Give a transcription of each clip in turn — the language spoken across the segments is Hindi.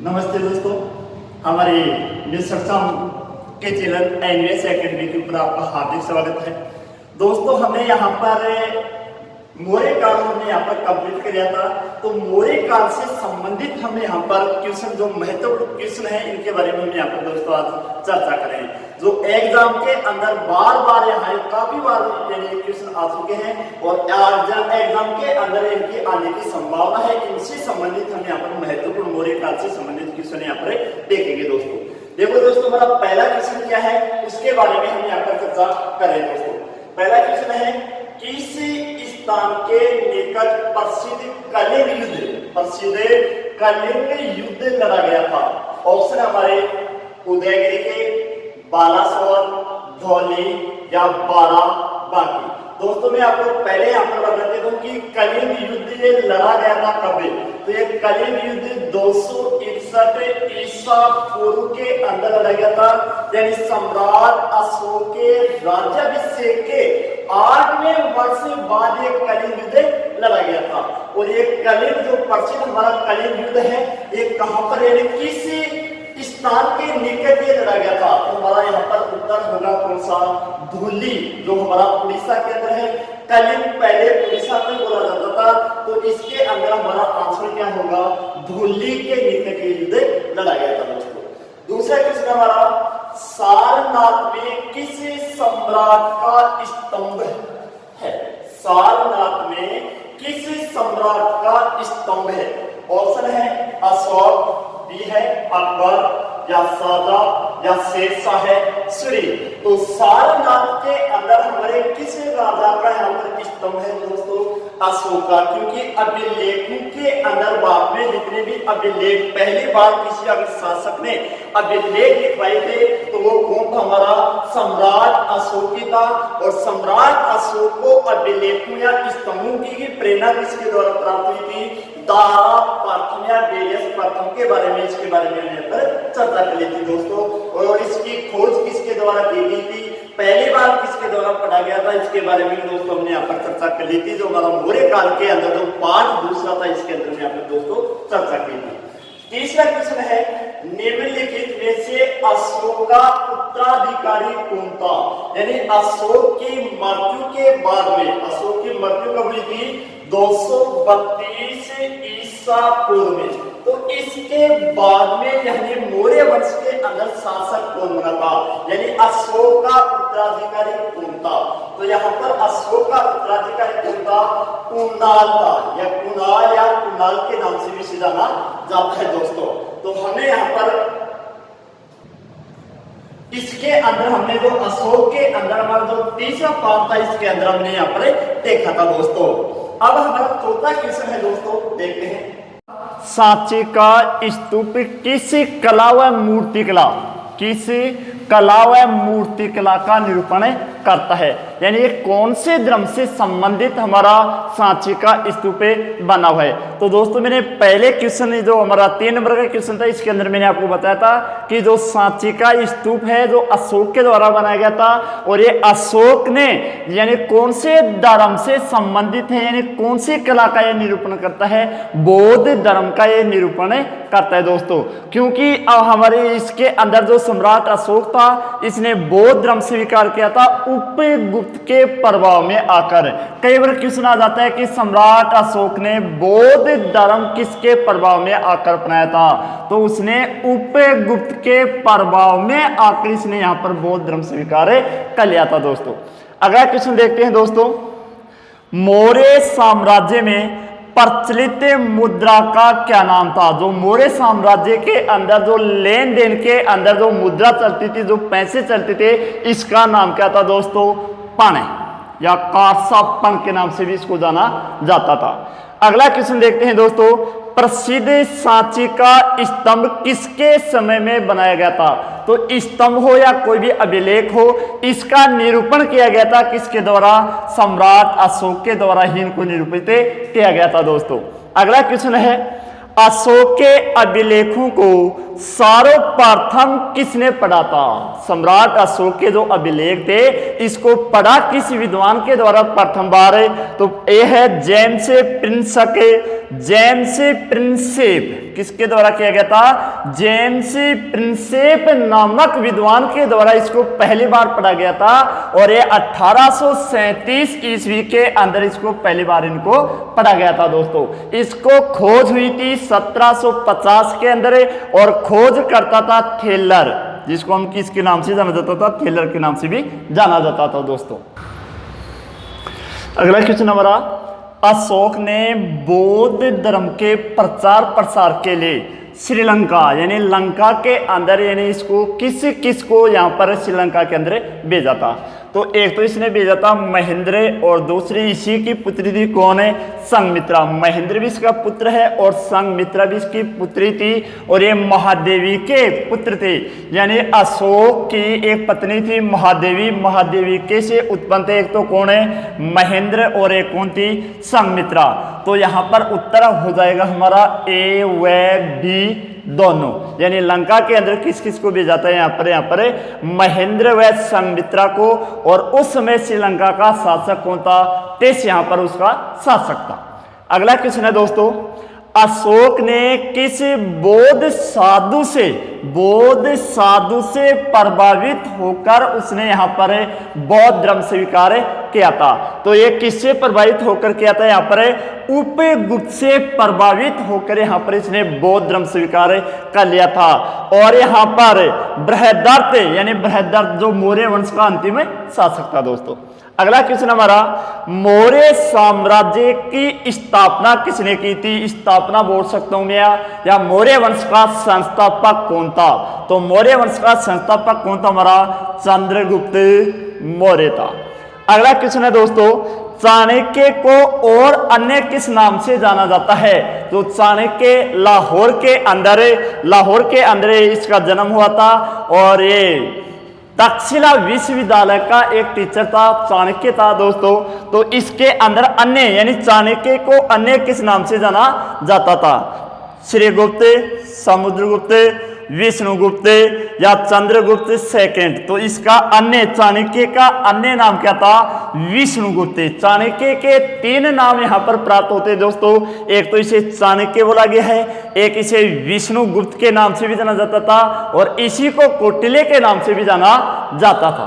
नमस्ते दोस्तों, हमारे न्यूज सक्षम के चैनल एनवीएस एकेडमी के ऊपर आपका हार्दिक स्वागत है। दोस्तों, हमने यहाँ पर मौर्य काल हमने यहाँ पर कंप्लीट किया था। तो मौर्य काल से संबंधित हम यहाँ पर क्वेश्चन जो महत्वपूर्ण क्वेश्चन है इनके बारे में हम यहाँ पर दोस्तों आज चर्चा करें, जो एग्जाम के अंदर बार बार यहाँ काफी बार यानी क्वेश्चन आ चुके हैं और आज एग्जाम के अंदर इनकी आने की संभावना है। इनसे संबंधित हम यहाँ पर महत्वपूर्ण मौर्य काल से संबंधित क्वेश्चन यहाँ पर देखेंगे। दोस्तों देखो दोस्तों, हमारा पहला क्वेश्चन क्या है उसके बारे में हम यहाँ पर चर्चा करें। दोस्तों पहला क्वेश्चन है, किस स्थान के निकट प्रसिद्ध कलिंग युद्ध लड़ा गया था? ऑप्शन हमारे उदयगिरी के, बालासोर, धौली या बाराबांकी। दोस्तों मैं आपको पहले यहाँ पर बता देता हूँ कि कलिंग युद्ध ये लड़ा गया था कब? तो ये कलिंग युद्ध 261 ईसा पूर्व के अंदर लड़ा गया था, यानी सम्राट अशोक के राज्याभिषेक के 8वें वर्ष बाद ये कलिंग युद्ध लड़ा गया था। और ये कलिंग जो प्रसिद्ध हमारा कलिंग युद्ध है ये कहाँ पर यानी किस स्थान के निकट ये लड़ा गया था? तो हमारा यहाँ पर उत्तर होगा कौन सा? धौली, जो हमारा उड़ीसा के अंदर है। कलिंग पहले उड़ीसा में बोला जाता था, तो इसके अंदर हमारा आंसर क्या होगा? धौली के निकट ये युद्ध लड़ा गया था। दोस्तों दूसरा क्वेश्चन हमारा, सारनाथ में किस सम्राट का स्तंभ है? सारनाथ में किस सम्राट का स्तंभ है? ऑप्शन है अशोक, बी है अकबर, या शाहजहां, या शेरशाह है सूरी। तो सारनाथ के अंदर हमारे किस राजा का यहाँ पर स्तंभ है? दोस्तों अशोका, क्योंकि अभिलेखों के अंदर बाद में जितने भी अभिलेख पहली बार किसी अगर शासक ने अभिलेख लिखवाए थे तो वो कौन था? हमारा सम्राट अशोक ही था। और सम्राट अशोक को अभिलेखों या स्तंभों की प्रेरणा किसके द्वारा प्राप्त हुई थी? दारा प्रथम या डेलियस प्रथम के बारे में, इसके बारे में हमने पर चर्चा कर ली थी दोस्तों। और इसकी खोज किसके द्वारा की गई थी? पहली बार किसके द्वारा पढ़ा गया था? इसके बारे में दोस्तों हमने यहाँ पर चर्चा कर ली थी। जो हमारा मौर्य काल के अंदर जो पाठ दूसरा था इसके अंदर में यहाँ पर दोस्तों चर्चा की थी। तीसरा क्वेश्चन है, निम्नलिखित में से अशोक का उत्तराधिकारी कौन था? यानी अशोक की मृत्यु के बाद में, अशोक की मृत्यु कब हुई थी? 232 ईसा पूर्व में। तो इसके बाद में यानी मौर्य वंश के अंदर शासक कौन बना था? यानी अशोक का उत्तराधिकारी कौन था? तो यहाँ पर अशोक का उत्तराधिकारी कौन था? कुणाल था, या कुणाल या कुणाल के नाम से भी जाना जाता है दोस्तों। तो हमने यहाँ पर इसके अंदर हमने जो अशोक के अंदर हमारा जो तीसरा पार्ट था इसके अंदर हमने यहाँ पर देखा था दोस्तों। अब हमारा चौथा क्वेश्चन है दोस्तों, देखते हैं। सांची का स्तूप किस कला व मूर्तिकला का निरूपण करता है? यानी ये कौन से धर्म से संबंधित हमारा सांची का स्तूप बना हुआ है? तो दोस्तों मैंने पहले क्वेश्चन जो हमारा 3 नंबर का क्वेश्चन था इसके अंदर मैंने आपको बताया था कि जो सांची का स्तूप है जो अशोक के द्वारा बनाया गया था, और ये अशोक ने यानी कौन से धर्म से संबंधित है, यानी कौन सी कला का यह निरूपण करता है? बौद्ध धर्म का यह निरूपण करता है दोस्तों। क्योंकि हमारे इसके अंदर जो सम्राट अशोक था इसने बौद्ध धर्म स्वीकार किया था उपगुप्त के प्रभाव में आकर। कई बार क्वेश्चन आ जाता है कि सम्राट अशोक ने बौद्ध धर्म किसके प्रभाव में आकर अपनाया था? तो उसने उपगुप्त के प्रभाव में आकर इसने यहाँ पर बौद्ध धर्म स्वीकार कर लिया था दोस्तों। अगला क्वेश्चन देखते हैं दोस्तों, मौर्य साम्राज्य में प्रचलित मुद्रा का क्या नाम था? जो मौर्य साम्राज्य के अंदर जो लेन देन के अंदर जो मुद्रा चलती थी, जो पैसे चलते थे, इसका नाम क्या था दोस्तों? पण या कांसापण के नाम से भी इसको जाना जाता था। अगला क्वेश्चन देखते हैं दोस्तों, प्रसिद्ध सांची का स्तंभ किसके समय में बनाया गया था? तो स्तंभ हो या कोई भी अभिलेख हो, इसका निरूपण किया गया था किसके द्वारा? सम्राट अशोक के द्वारा ही इनको निरूपित किया गया था दोस्तों। अगला क्वेश्चन है, अशोक के अभिलेखों को सर्वप्रथम किसने पढ़ा था? सम्राट अशोक के जो अभिलेख थे इसको पढ़ा किस विद्वान के द्वारा प्रथम बार? तो ये है जेम्स प्रिंसेप। जेम्स प्रिंसेप किसके द्वारा किया गया था? जेम्स प्रिंसेप नामक विद्वान के द्वारा इसको पहली बार पढ़ा गया था और ये 1837 ईस्वी के अंदर इसको पहली बार इनको पढ़ा गया था दोस्तों। इसको खोज हुई थी 1750 के अंदर और खोज करता था थेलर, जिसको हम किसके नाम से जाना जाता था? थेलर के नाम से भी जाना जाता था दोस्तों। अगला क्वेश्चन हमारा, अशोक ने बौद्ध धर्म के प्रचार प्रसार के लिए श्रीलंका यानी लंका के अंदर यानी इसको किस किस को यहाँ पर श्रीलंका के अंदर भेजा था? तो एक तो इसने भेजा था महेंद्र और दूसरी इसी की पुत्री थी कौन है? संघमित्रा। महेंद्र भी इसका पुत्र है और संघमित्रा भी इसकी पुत्री थी और ये महादेवी के पुत्र थे। यानी अशोक की एक पत्नी थी महादेवी, महादेवी के से उत्पन्न थे एक तो कौन है? महेंद्र और एक कौन थी? संघमित्रा। तो यहाँ पर उत्तर हो जाएगा हमारा ए व बी दोनों। यानी लंका के अंदर किस किस को भेजा था? यहाँ पर महेंद्र व संघमित्रा को। और उस समय श्रीलंका का शासक कौन था? तेस यहाँ पर उसका शासक था। अगला क्वेश्चन है दोस्तों, अशोक ने किस बौद्ध साधु से प्रभावित होकर उसने यहाँ पर बौद्ध धर्म स्वीकार किया था? तो ये किससे प्रभावित होकर किया था? यहाँ पर उपगुप्त से प्रभावित होकर यहाँ पर इसने बौद्ध धर्म स्वीकार कर लिया था। और यहाँ पर बृहदर्थ यानी बृहदर्थ जो मौर्य वंश का अंतिम शासक था दोस्तों। अगला क्वेश्चन हमारा, मौर्य साम्राज्य की स्थापना किसने की थी? स्थापना बोल सकता हूं मैं या मौर्य वंश का संस्थापक कौन था? तो मौर्य वंश का संस्थापक कौन था? हमारा चंद्रगुप्त मौर्य था। अगला क्वेश्चन है दोस्तों, चाणक्य को और अन्य किस नाम से जाना जाता है? तो चाणक्य लाहौर के अंदर इसका जन्म हुआ था और ये तक्षशिला विश्वविद्यालय का एक टीचर था, चाणक्य था दोस्तों। तो इसके अंदर अन्य यानी चाणक्य को अन्य किस नाम से जाना जाता था? श्रीगुप्त, समुद्रगुप्त, विष्णुगुप्त या चंद्रगुप्त सेकंड। तो इसका अन्य चाणक्य का अन्य नाम क्या था? विष्णुगुप्त। चाणक्य के 3 नाम यहाँ पर प्राप्त होते हैं दोस्तों। एक तो इसे चाणक्य बोला गया है, एक इसे विष्णुगुप्त के नाम से भी जाना जाता था और इसी को कौटिल्य के नाम से भी जाना जाता था।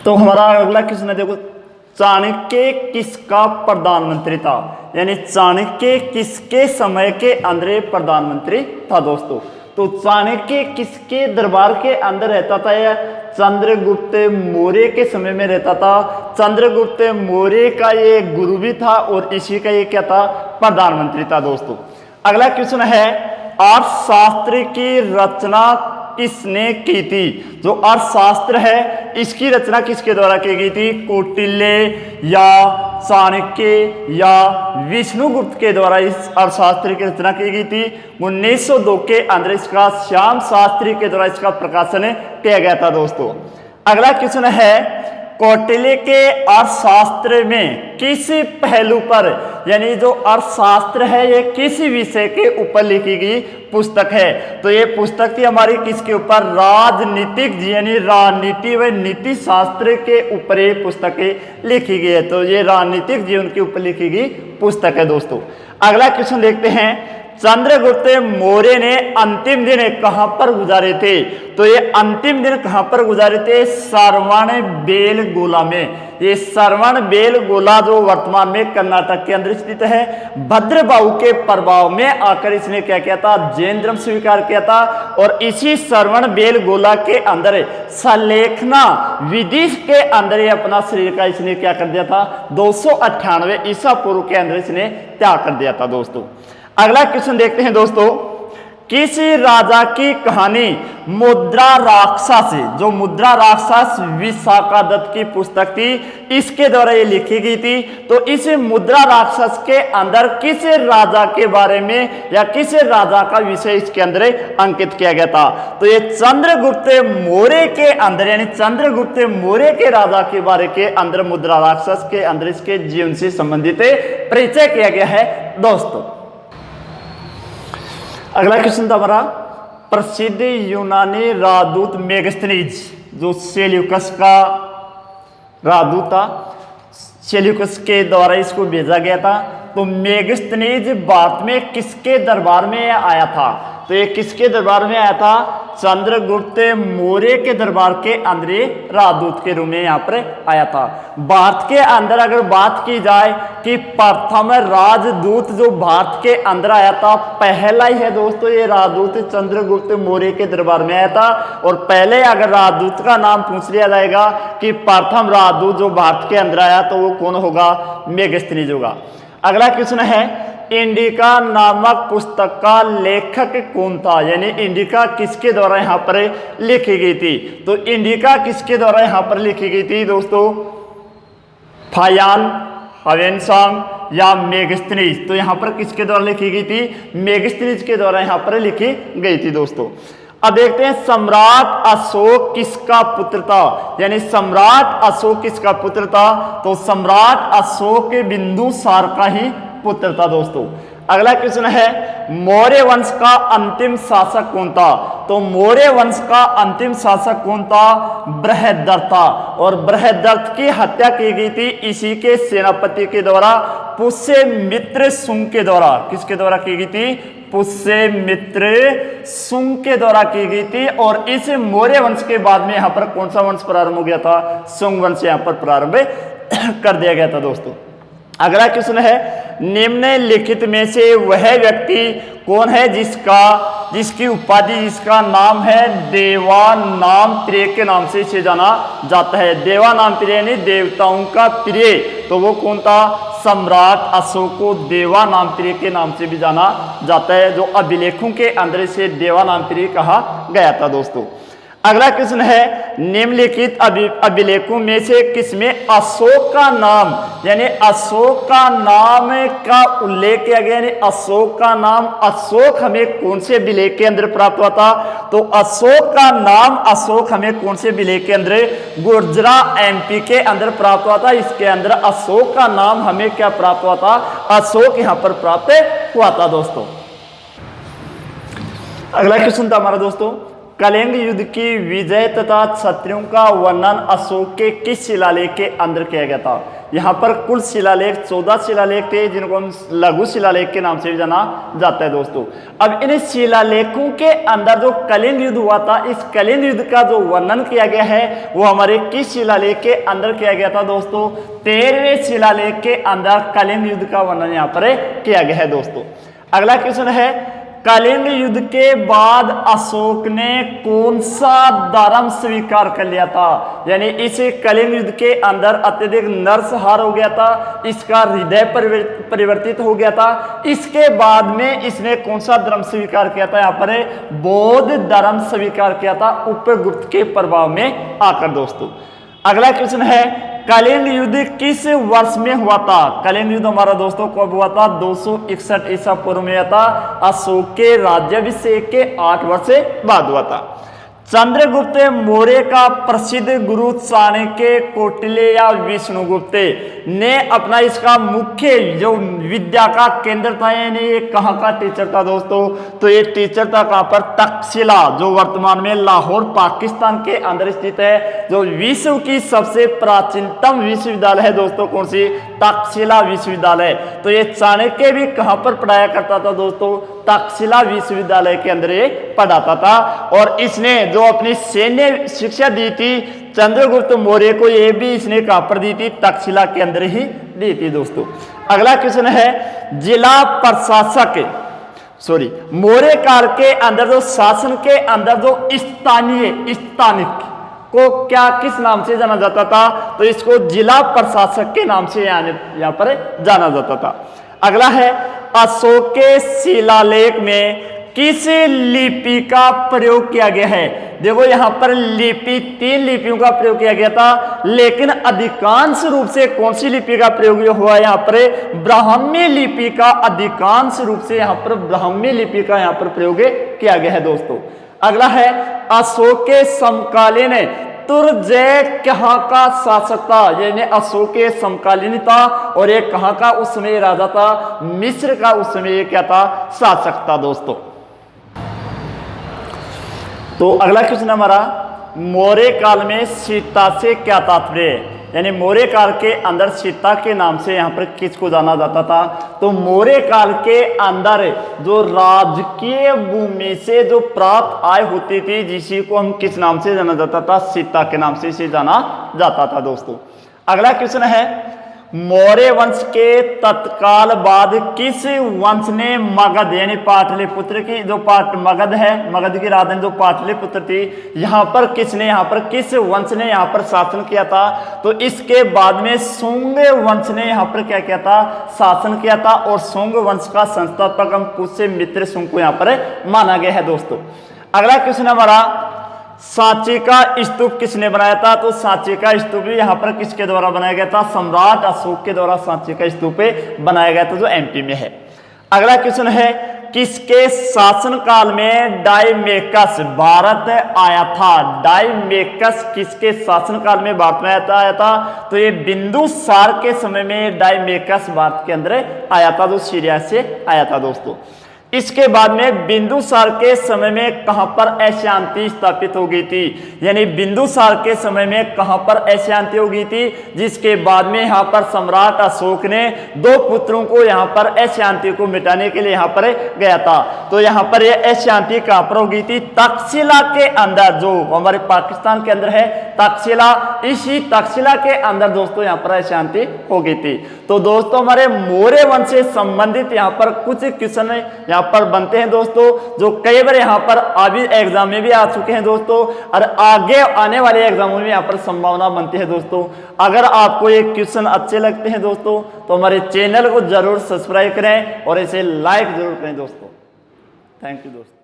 तो हमारा अगला क्वेश्चन है देखो, चाणक्य किसका प्रधानमंत्री था? यानी चाणक्य किसके समय के अंदर प्रधानमंत्री था दोस्तों? तो चाणक्य किसके दरबार के अंदर रहता था? या चंद्रगुप्त मौर्य के समय में रहता था। चंद्रगुप्त मौर्य का ये गुरु भी था और इसी का ये क्या था? प्रधानमंत्री था दोस्तों। अगला क्वेश्चन है, अर्थशास्त्र की रचना किसने की थी? जो अर्थशास्त्र है इसकी रचना किसके द्वारा की गई थी? कौटिल्य या चाणक्य या विष्णुगुप्त के द्वारा इस अर्थशास्त्र की रचना की गई थी। 1902 के अंदर इसका श्याम शास्त्री के द्वारा इसका प्रकाशन किया गया था दोस्तों। अगला क्वेश्चन है, कौटिल्य के अर्थशास्त्र में किस पहलू पर यानी जो अर्थशास्त्र है ये किस विषय के ऊपर लिखी गई पुस्तक है? तो ये पुस्तक थी हमारी किसके ऊपर? राजनीतिक यानी राजनीति व नीति शास्त्र के ऊपर ये पुस्तकें लिखी गई है। तो ये राजनीतिक जीवन के ऊपर लिखी गई पुस्तक है दोस्तों। अगला क्वेश्चन देखते हैं, चंद्रगुप्त मौर्य ने अंतिम दिन कहां पर गुजारे थे? तो ये अंतिम दिन कहां पर गुजारे थे? श्रवण बेलगोला में। ये श्रवण बेलगोला जो वर्तमान में कर्नाटक के अंदर स्थित है, भद्रबाहु के प्रभाव में आकर इसने क्या किया था? जैन धर्म स्वीकार किया था। और इसी श्रवण बेलगोला के अंदर सलेखना विधि के अंदर अपना शरीर का इसने क्या कर दिया था? 298 ईसा पूर्व के अंदर इसने त्याग कर दिया था दोस्तों। अगला क्वेश्चन देखते हैं दोस्तों, किसी राजा की कहानी मुद्रा राक्षस, जो मुद्रा राक्षस विशाखादत्त की पुस्तक थी, इसके द्वारा ये लिखी गई थी। तो इस मुद्रा राक्षस के अंदर किस राजा के बारे में या किस राजा का विषय इसके अंदर अंकित किया गया था? तो ये चंद्रगुप्त मौर्य के अंदर, यानी चंद्रगुप्त मौर्य के राजा के बारे के अंदर मुद्रा राक्षस के अंदर इसके जीवन से संबंधित परिचय किया गया है दोस्तों। अगला क्वेश्चन था हमारा, प्रसिद्ध यूनानी राजदूत मेगास्थनीज, जो सेल्यूकस का राजदूत था, सेल्यूकस के द्वारा इसको भेजा गया था। तो मेगास्थनीज भारत में किसके दरबार में आया था? तो ये किसके दरबार में आया था? चंद्रगुप्त मौर्य के दरबार के अंदर राजदूत के रूप में यहाँ पर आया था। भारत के अंदर अगर बात की जाए कि प्रथम राजदूत जो भारत के अंदर आया था, पहला ही है दोस्तों ये राजदूत चंद्रगुप्त मौर्य के दरबार में आया था। और पहले अगर राजदूत का नाम पूछ लिया जाएगा कि प्रथम राजदूत जो भारत के अंदर आया, तो वो कौन होगा? मेगास्थनीज होगा। अगला क्वेश्चन है, इंडिका नामक पुस्तक का लेखक कौन था? यानी इंडिका किसके द्वारा यहाँ पर लिखी गई थी? तो इंडिका किसके द्वारा यहाँ पर लिखी गई थी दोस्तों? फायान, ह्वेनसांग या मेगास्थनीज? तो यहाँ पर किसके द्वारा लिखी गई थी? मेगास्थनीज के द्वारा यहाँ पर लिखी गई थी दोस्तों। अब देखते हैं, सम्राट अशोक किसका पुत्र था? यानी सम्राट अशोक किसका पुत्र था? तो सम्राट अशोक बिंदुसार का ही पुत्र था दोस्तों। अगला क्वेश्चन है, मौर्य वंश का अंतिम शासक कौन था? तो मौर्य वंश का अंतिम शासक कौन था? बृहद्रथ था। और बृहद्रथ की हत्या की गई थी इसी के सेनापति के द्वारा, पुष्यमित्र शुंग के द्वारा। किसके द्वारा की गई थी? पुष्यमित्र शुंग के द्वारा की गई थी। और इस मौर्य वंश के बाद में यहाँ पर कौन सा वंश प्रारंभ हो गया था? शुंग वंश यहाँ पर प्रारंभ कर दिया गया था दोस्तों। अगला क्वेश्चन है, निम्नलिखित में से वह व्यक्ति कौन है जिसकी उपाधि, जिसका नाम है देवानामप्रिय के नाम से इसे जाना जाता है? देवानामप्रिय यानी देवताओं का प्रिय। तो वो कौन था? सम्राट अशोक को देवानामप्रिय के नाम से भी जाना जाता है, जो अभिलेखों के अंदर से देवानामप्रिय कहा गया था दोस्तों। अगला क्वेश्चन है, निम्नलिखित अभिलेखों में से किसमें अशोक का नाम, यानी अशोक का नाम का उल्लेख किया गया? यानी अशोक का नाम, अशोक हमें कौन से अभिलेख के अंदर प्राप्त हुआ था? तो अशोक का नाम, अशोक हमें कौन से अभिलेख के अंदर? गुर्जरा एमपी के अंदर प्राप्त हुआ था। इसके अंदर अशोक का नाम हमें क्या प्राप्त हुआ था? अशोक यहाँ पर प्राप्त हुआ था दोस्तों। अगला क्वेश्चन था हमारा दोस्तों, कलिंग युद्ध की विजय तथा क्षत्रियों का वर्णन अशोक के किस शिलालेख के अंदर किया गया था? यहाँ पर कुल शिलालेख 14 शिलालेख थे, जिनको हम लघु शिलालेख के नाम से भी जाना जाता है दोस्तों। अब इन शिलालेखों के अंदर जो कलिंग युद्ध हुआ था, इस कलिंग युद्ध का जो वर्णन किया गया है वो हमारे किस शिलालेख के अंदर किया गया था दोस्तों? 13वें शिलालेख के अंदर कलिंग युद्ध का वर्णन यहाँ पर किया गया है दोस्तों। अगला क्वेश्चन है, कलिंग युद्ध के बाद अशोक ने कौन सा धर्म स्वीकार कर लिया था? यानी इस कलिंग युद्ध के अंदर अत्यधिक नरसंहार हो गया था, इसका हृदय परिवर्तित हो गया था। इसके बाद में इसने कौन सा धर्म स्वीकार किया था? यहाँ पर बौद्ध धर्म स्वीकार किया था, उपगुप्त के प्रभाव में आकर दोस्तों। अगला क्वेश्चन है, कलिंग युद्ध किस वर्ष में हुआ था? कलिंग युद्ध हमारा दोस्तों कब हुआ था? 261 ईसा पूर्व में हुआ था। अशोक के राज्याभिषेक के 8 वर्ष बाद हुआ था। चंद्रगुप्त मौर्य का प्रसिद्ध गुरु चाणक्य, कौटिल्य या विष्णुगुप्त ने अपना इसका मुख्य जो विद्या का केंद्र था, यानी ये कहाँ का टीचर था दोस्तों? तो ये टीचर था कहाँ पर? तक्षशिला, जो वर्तमान में लाहौर पाकिस्तान के अंदर स्थित है। जो विश्व की सबसे प्राचीनतम विश्वविद्यालय है दोस्तों, कौन सी? तक्षशिला विश्वविद्यालय। तो ये चाणक्य भी कहाँ पर पढ़ाया करता था दोस्तों? तक्षशिला विश्वविद्यालय के अंदर ये पढ़ाता था। और इसने जो अपनी सैन्य शिक्षा दी थी चंद्रगुप्त मौर्य को, ये भी इसने कहाँ पर दी थी? तक्षशिला के अंदर ही दी थी दोस्तों। अगला क्वेश्चन है, जिला प्रशासक मौर्य काल के अंदर जो शासन के अंदर जो स्थानिक को क्या किस नाम से जाना जाता था? तो इसको जिला प्रशासक के नाम से यहाँ पर जाना जाता था। अगला है, अशोक के शिलालेख में किस लिपि का प्रयोग किया गया है। देखो यहां पर लिपि 3 लिपियों का प्रयोग किया गया था, लेकिन अधिकांश रूप से कौन सी लिपि का प्रयोग हुआ है, यहां पर ब्राह्मी लिपि का, अधिकांश रूप से यहां पर ब्राह्मी लिपि का यहां पर प्रयोग किया गया है दोस्तों। अगला है अशोक के समकालीन तुर्जय कहाँ का शासक था, यानी अशोक के समकालीन था और ये कहाँ का उस समय राजा था, मिस्र का उस समय क्या था, शासक था दोस्तों। तो अगला क्वेश्चन हमारा, मौर्य काल में सीता से क्या तात्पर्य है, यानी मौर्य काल के अंदर सीता के नाम से यहाँ पर किसको जाना जाता था। तो मौर्य काल के अंदर जो राजकीय भूमि से जो प्राप्त आय होती थी, जिसी को हम किस नाम से जाना जाता था, सीता के नाम से इसे जाना जाता था दोस्तों। अगला क्वेश्चन है, मौर्य वंश के तत्काल बाद किस वंश ने मगध यानी पाटलिपुत्र की जो मगध है, मगध की राजधानी जो पाटलिपुत्र थी, यहाँ पर किसने, यहाँ पर किस वंश ने यहाँ पर शासन किया था। तो इसके बाद में शुंग वंश ने यहाँ पर क्या किया था, शासन किया था, और शुंग वंश का संस्थापक हम पुष्य मित्र शुंग को यहाँ पर माना गया है दोस्तों। अगला क्वेश्चन हमारा, सांची का स्तूप किसने बनाया था। तो सांची का स्तूप यहाँ पर किसके द्वारा बनाया गया था, सम्राट अशोक के द्वारा सांची का स्तूप बनाया गया था, जो एमपी में है। अगला क्वेश्चन है, किसके शासन काल में डायमेकस भारत आया था। डायमेकस किसके शासन काल में भारत में आया था। तो ये बिंदुसार के समय में डायमेकस भारत के अंदर आया था, जो सीरिया से आया था दोस्तों। इसके बाद में बिंदुसार के समय में कहां पर अशांति स्थापित हो गई थी, यानी बिंदुसार के समय में कहां पर अशांति हो गई थी, जिसके बाद में यहां पर सम्राट अशोक ने 2 पुत्रों को यहां पर अशांति को मिटाने के लिए यहां पर गया था। तो यहां पर यह अशांति कहां पर हो गई थी, तक्षशिला के अंदर, जो हमारे पाकिस्तान के अंदर है तक्षशिला, इसी तक्षशिला के अंदर दोस्तों यहां पर अशांति हो गई थी। तो दोस्तों हमारे मौर्य वंश से संबंधित यहां पर कुछ क्वेश्चन यहां पर बनते हैं दोस्तों, जो कई बार यहां पर अभी एग्जाम में भी आ चुके हैं दोस्तों, और आगे आने वाले एग्जामों में यहां पर संभावना बनती है दोस्तों। अगर आपको ये क्वेश्चन अच्छे लगते हैं दोस्तों, तो हमारे चैनल को जरूर सब्सक्राइब करें और इसे लाइक जरूर करें दोस्तों। थैंक यू दोस्तों।